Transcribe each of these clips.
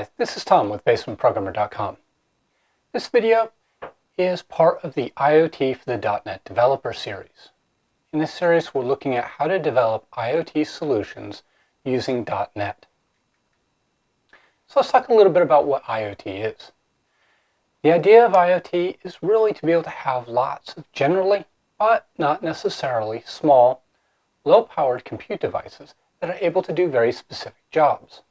Hi, this is Tom with basementprogrammer.com. This video is part of the IoT for the .NET Developer series. In this series, we're looking at how to develop IoT solutions using .NET. So let's talk a little bit about what IoT is. The idea of IoT is really to be able to have lots of generally, but not necessarily, small, low-powered compute devices that are able to do very specific jobs.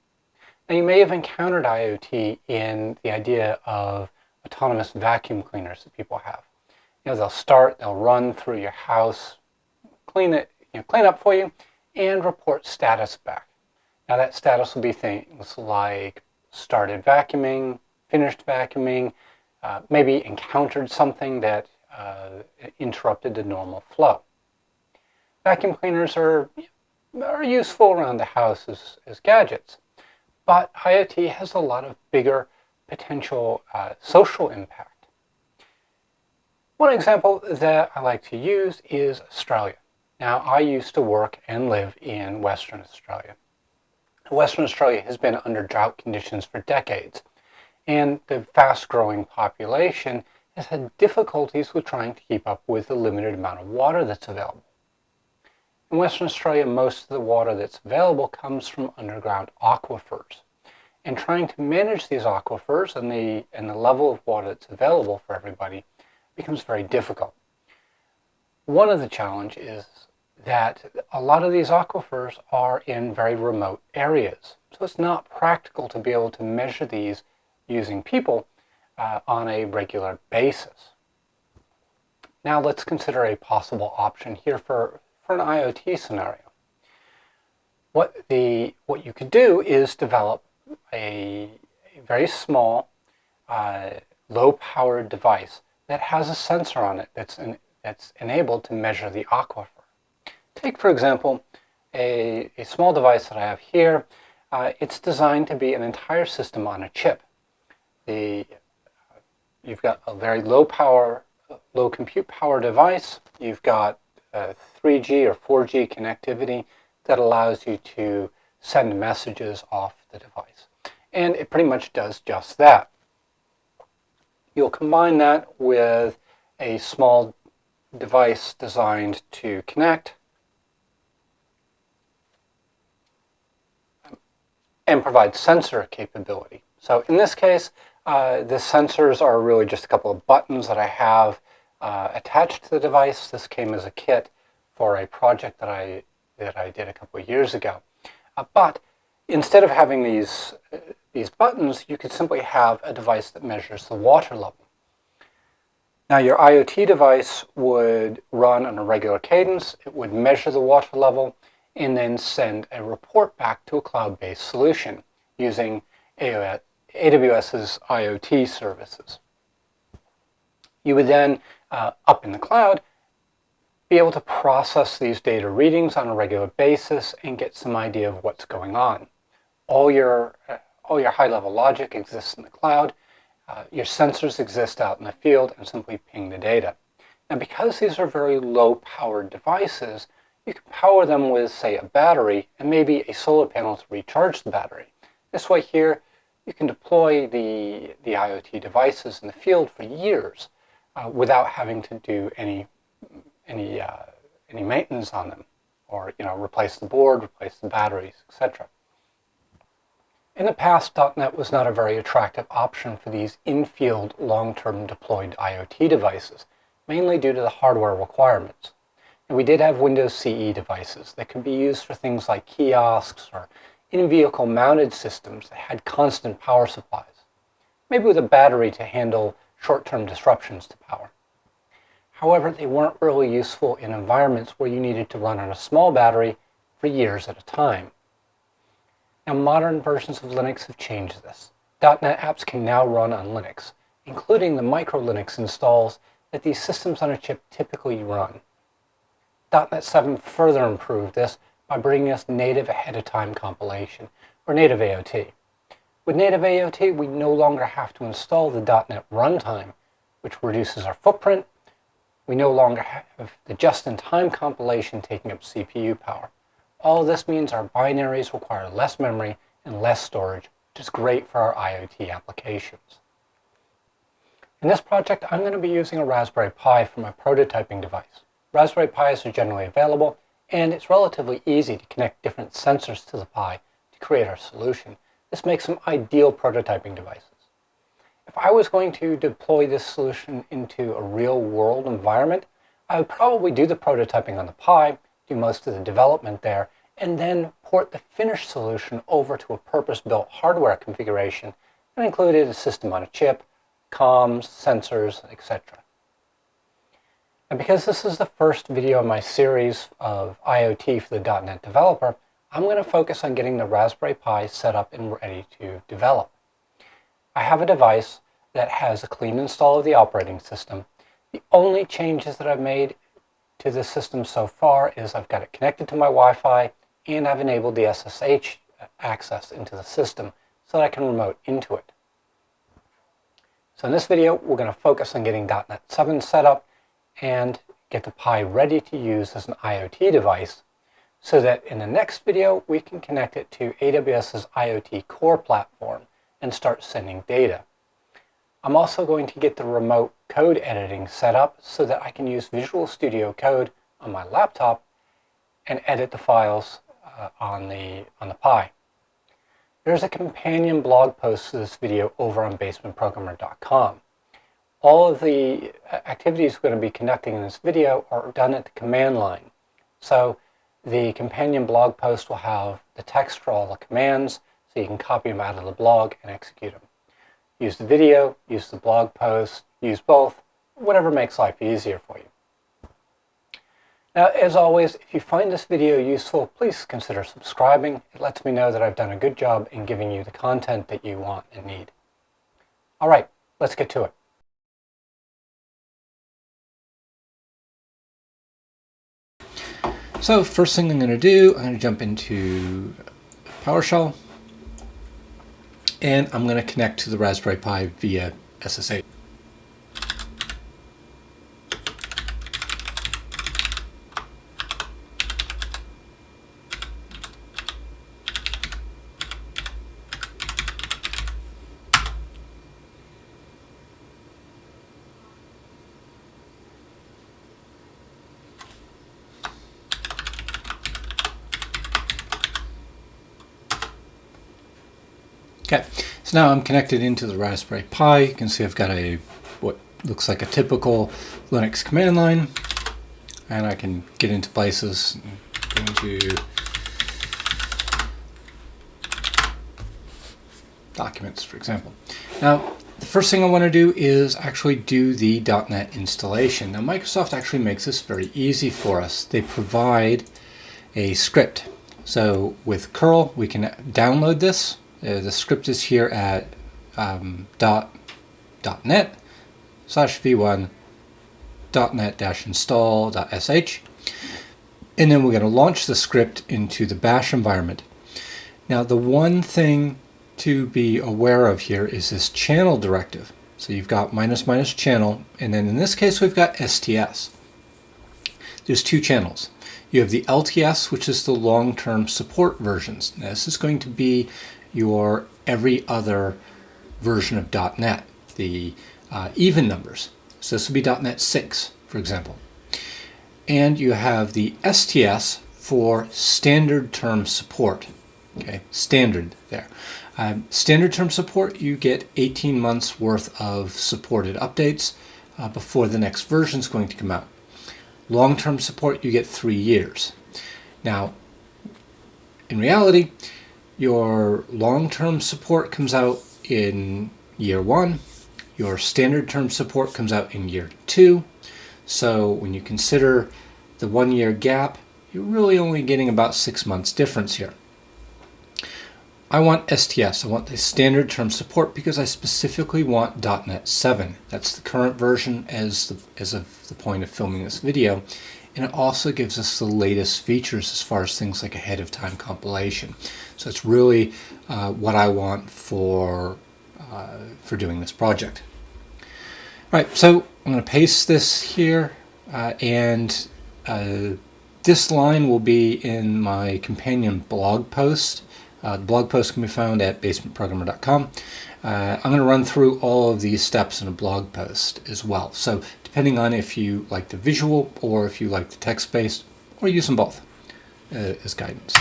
Now, you may have encountered IoT in the idea of autonomous vacuum cleaners that people have. They'll run through your house, clean up for you, and report status back. Now, that status will be things like started vacuuming, finished vacuuming, maybe encountered something that interrupted the normal flow. Vacuum cleaners are useful around the house as gadgets. But IoT has a lot of bigger potential social impact. One example that I like to use is Australia. Now, I used to work and live in Western Australia. Western Australia has been under drought conditions for decades, and the fast-growing population has had difficulties with trying to keep up with the limited amount of water that's available. In Western Australia, most of the water that's available comes from underground aquifers. And trying to manage these aquifers and the level of water that's available for everybody becomes very difficult. One of the challenges is that a lot of these aquifers are in very remote areas. So it's not practical to be able to measure these using people on a regular basis. Now let's consider a possible option here for an IoT scenario. What you could do is develop a very small, low-powered device that has a sensor on it that's enabled to measure the aquifer. Take, for example, a small device that I have here. It's designed to be an entire system on a chip. You've got a very low compute power device. You've got 3G or 4G connectivity that allows you to send messages off the device. And it pretty much does just that. You'll combine that with a small device designed to connect and provide sensor capability. So in this case, the sensors are really just a couple of buttons that I have attached to the device. This came as a kit for a project that I did a couple of years ago. But instead of having these buttons, you could simply have a device that measures the water level. Now, your IoT device would run on a regular cadence. It would measure the water level and then send a report back to a cloud-based solution using AWS's IoT services. You would then, up in the cloud, be able to process these data readings on a regular basis and get some idea of what's going on. All your high-level logic exists in the cloud. Your sensors exist out in the field and simply ping the data. Now, because these are very low-powered devices, you can power them with, say, a battery and maybe a solar panel to recharge the battery. This way here, you can deploy the IoT devices in the field for years without having to do any maintenance on them, or replace the board, replace the batteries, etc. In the past, .NET was not a very attractive option for these in-field, long-term deployed IoT devices, mainly due to the hardware requirements. And we did have Windows CE devices that could be used for things like kiosks or in-vehicle mounted systems that had constant power supplies, maybe with a battery to handle short-term disruptions to power. However, they weren't really useful in environments where you needed to run on a small battery for years at a time. Now, modern versions of Linux have changed this. .NET apps can now run on Linux, including the micro-Linux installs that these systems on a chip typically run. .NET 7 further improved this by bringing us native ahead-of-time compilation, or native AOT. With native AOT, we no longer have to install the .NET runtime, which reduces our footprint. We no longer have the just-in-time compilation taking up CPU power. All of this means our binaries require less memory and less storage which is great for our IoT applications. In this project, I'm going to be using a Raspberry Pi for my prototyping device. Raspberry Pis are generally available, and it's relatively easy to connect different sensors to the Pi to create our solution. This makes them ideal prototyping devices. If I was going to deploy this solution into a real-world environment, I would probably do the prototyping on the Pi, do most of the development there, and then port the finished solution over to a purpose-built hardware configuration that included a system on a chip, comms, sensors, etc. And because this is the first video in my series of IoT for the .NET developer, I'm going to focus on getting the Raspberry Pi set up and ready to develop. I have a device that has a clean install of the operating system. The only changes that I've made to the system so far is I've got it connected to my Wi-Fi and I've enabled the SSH access into the system so that I can remote into it. So in this video, we're going to focus on getting .NET 7 set up and get the Pi ready to use as an IoT device so that in the next video, we can connect it to AWS's IoT core platform and start sending data. I'm also going to get the remote code editing set up so that I can use Visual Studio Code on my laptop and edit the files on the Pi. There's a companion blog post to this video over on basementprogrammer.com. All of the activities we're going to be conducting in this video are done at the command line. So the companion blog post will have the text for all the commands, so you can copy them out of the blog and execute them. Use the video, use the blog post, use both, whatever makes life easier for you. Now, as always, if you find this video useful, please consider subscribing. It lets me know that I've done a good job in giving you the content that you want and need. All right, let's get to it. So first thing I'm going to do, I'm going to jump into PowerShell, and I'm going to connect to the Raspberry Pi via SSH. Okay, so now I'm connected into the Raspberry Pi. You can see I've got what looks like a typical Linux command line, and I can get into places, go into documents, for example. Now, the first thing I want to do is actually do the .NET installation. Now, Microsoft actually makes this very easy for us. They provide a script. So with curl, we can download this. The script is here at .net/v1.net-install.sh, and then we're going to launch the script into the bash environment. Now, the one thing to be aware of here is this channel directive. So you've got -- channel, and then in this case we've got STS. There's two channels. You have the LTS, which is the long-term support versions. Now, this is going to be your every other version of .NET, the even numbers. So this would be .NET 6, for example. And you have the STS for standard term support. Okay, standard there. Standard term support, you get 18 months worth of supported updates before the next version is going to come out. Long-term support, you get 3 years. Now, in reality, your long-term support comes out in year 1. Your standard term support comes out in year 2. So when you consider the 1-year gap, you're really only getting about 6 months difference here. I want STS. I want the standard term support because I specifically want .NET 7. That's the current version as of the point of filming this video. And it also gives us the latest features as far as things like ahead of time compilation. So it's really what I want for doing this project. All right, so I'm going to paste this here, and this line will be in my companion blog post The blog post can be found at basementprogrammer.com. I'm going to run through all of these steps in a blog post as well. So depending on if you like the visual or if you like the text-based, or use them both as guidance.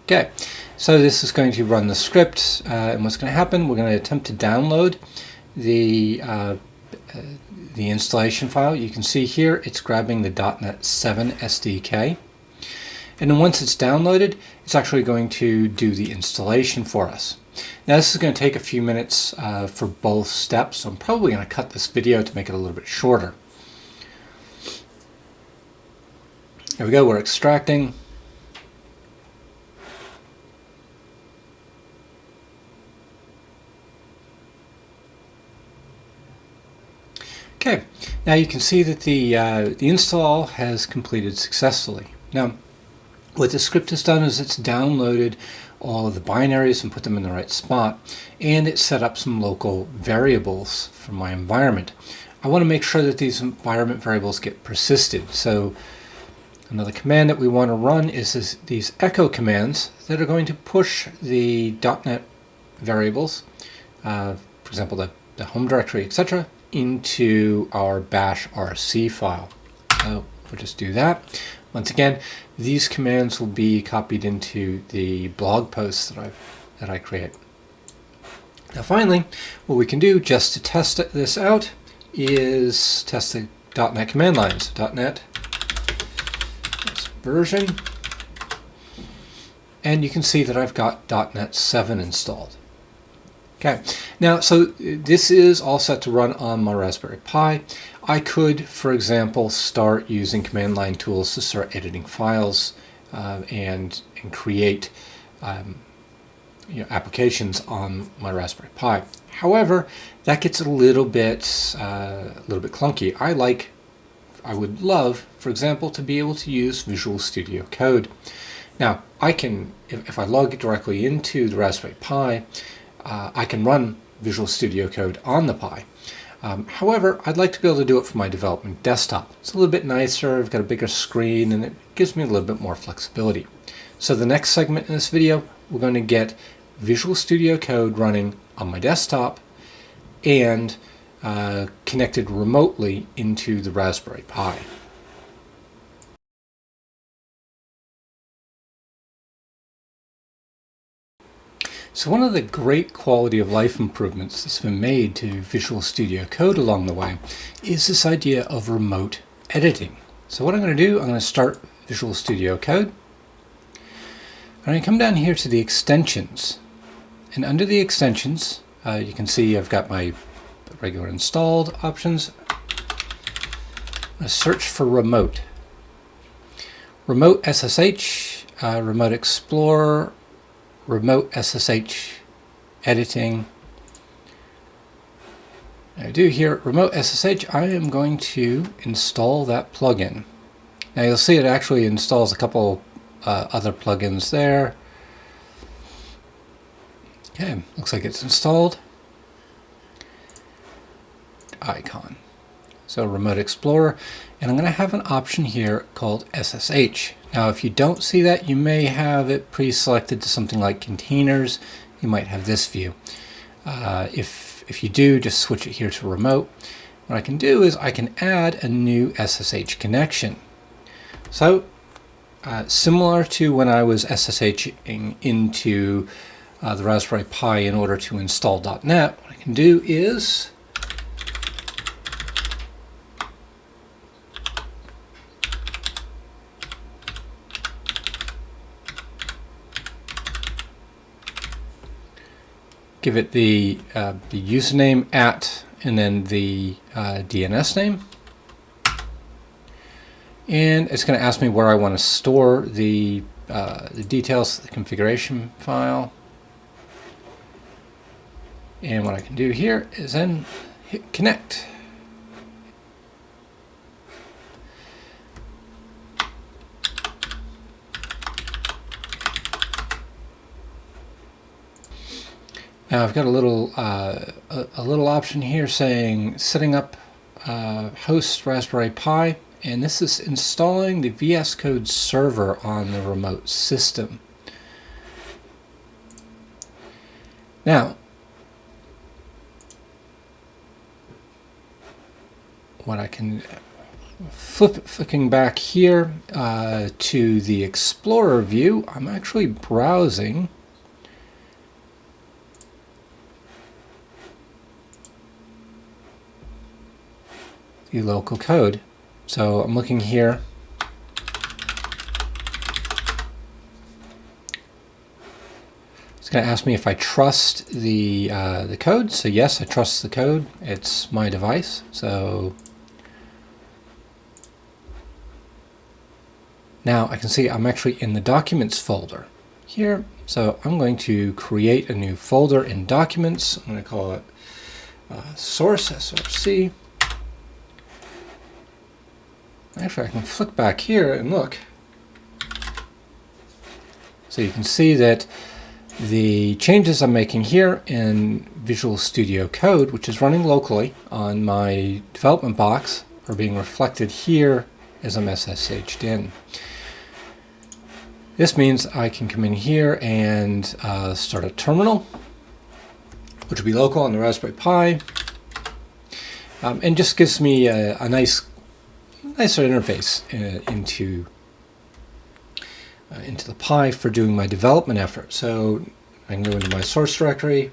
Okay, so this is going to run the script, and what's going to happen, we're going to attempt to download the installation file. You can see here it's grabbing the .NET 7 SDK, and then once it's downloaded, it's actually going to do the installation for us. Now this is going to take a few minutes for both steps, so I'm probably going to cut this video to make it a little bit shorter. Here we go, we're extracting. Okay, now you can see that the install has completed successfully. Now, what the script has done is it's downloaded all of the binaries and put them in the right spot, and it set up some local variables for my environment. I want to make sure that these environment variables get persisted. So another command that we want to run is these echo commands that are going to push the .NET variables, for example, the home directory, etc., into our bash RC file. So we'll just do that. Once again, these commands will be copied into the blog posts that I create. Now finally, what we can do just to test this out is test the .NET command lines. .NET version, and you can see that I've got .NET 7 installed. Okay, now so this is all set to run on my Raspberry Pi. I could, for example, start using command line tools to start editing files and create applications on my Raspberry Pi. However, that gets a little bit clunky. I would love, for example, to be able to use Visual Studio Code. Now, I can, if I log directly into the Raspberry Pi, I can run Visual Studio Code on the Pi. However, I'd like to be able to do it from my development desktop. It's a little bit nicer, I've got a bigger screen, and it gives me a little bit more flexibility. So the next segment in this video, we're going to get Visual Studio Code running on my desktop and connected remotely into the Raspberry Pi. So one of the great quality of life improvements that's been made to Visual Studio Code along the way is this idea of remote editing. So what I'm going to do, I'm going to start Visual Studio Code. I'm going to come down here to the extensions, and under the extensions you can see I've got my regular installed options. I'm going to search for remote. Remote SSH, Remote Explorer, Remote SSH editing. I do here Remote SSH. I am going to install that plugin. Now you'll see it actually installs a couple other plugins there. Okay, looks like it's installed. Icon. So Remote Explorer, and I'm going to have an option here called SSH. Now if you don't see that, you may have it pre-selected to something like containers. You might have this view. If you do, just switch it here to remote. What I can do is I can add a new SSH connection. So similar to when I was SSHing into the Raspberry Pi in order to install .NET, what I can do is give it the username @ and then the DNS name, and it's going to ask me where I want to store the details of the configuration file. And what I can do here is then hit connect. Now I've got a little option here saying setting up host Raspberry Pi, and this is installing the VS Code server on the remote system. Now, what I can flicking back here to the Explorer view, I'm actually browsing the local code. So I'm looking here. It's going to ask me if I trust the code. So yes, I trust the code. It's my device. So now I can see I'm actually in the Documents folder here. So I'm going to create a new folder in Documents. I'm going to call it Source, SRC. Actually, I can flick back here and look. So you can see that the changes I'm making here in Visual Studio Code, which is running locally on my development box, are being reflected here as I'm SSH'd in. This means I can come in here and start a terminal, which will be local on the Raspberry Pi, and just gives me a nicer interface into the Pi for doing my development effort. So I can go into my source directory,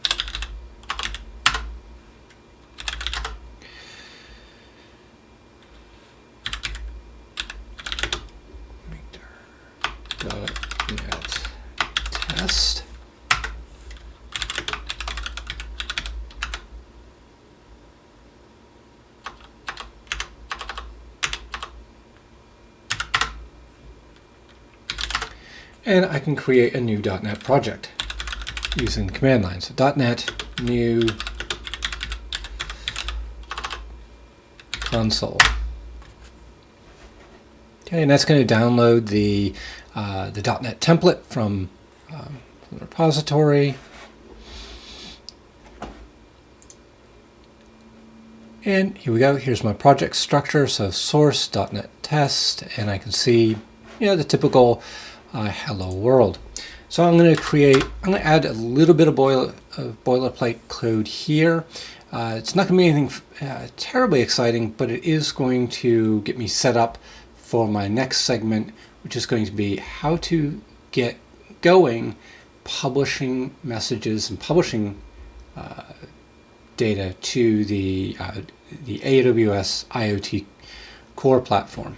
.NET test, and I can create a new .NET project using the command line. So .NET new console. Okay, and that's going to download the .NET template from the repository. And here we go. Here's my project structure. So source .NET test, and I can see, the typical hello world. So I'm going to add a little bit of boilerplate code here. It's not going to be anything terribly exciting, but it is going to get me set up for my next segment, which is going to be how to get going publishing messages and publishing data to the AWS IoT core platform.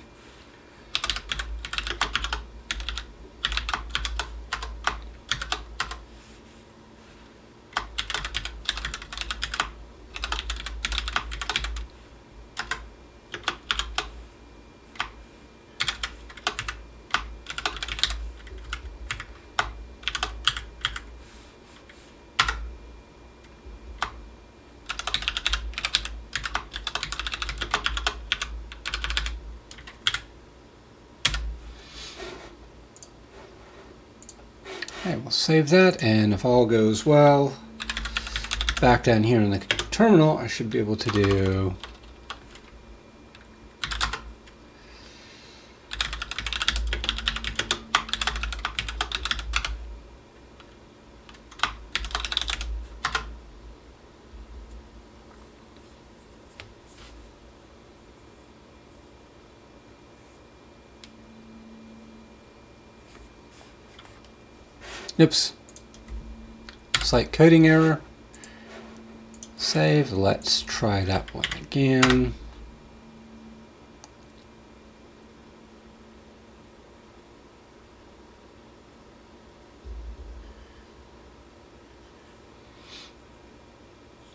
Okay, we'll save that, and if all goes well, back down here in the terminal, I should be able to do oops, slight coding error. Save. Let's try that one again.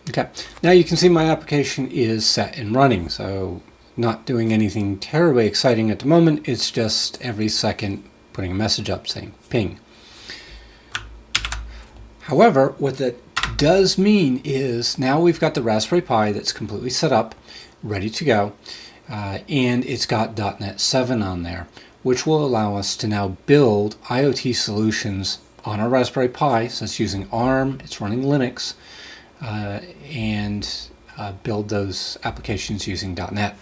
Okay, now you can see my application is set and running, so not doing anything terribly exciting at the moment. It's just every second putting a message up saying ping. However, what that does mean is now we've got the Raspberry Pi that's completely set up, ready to go, and it's got .NET 7 on there, which will allow us to now build IoT solutions on a Raspberry Pi, so it's using ARM, it's running Linux, and build those applications using .NET.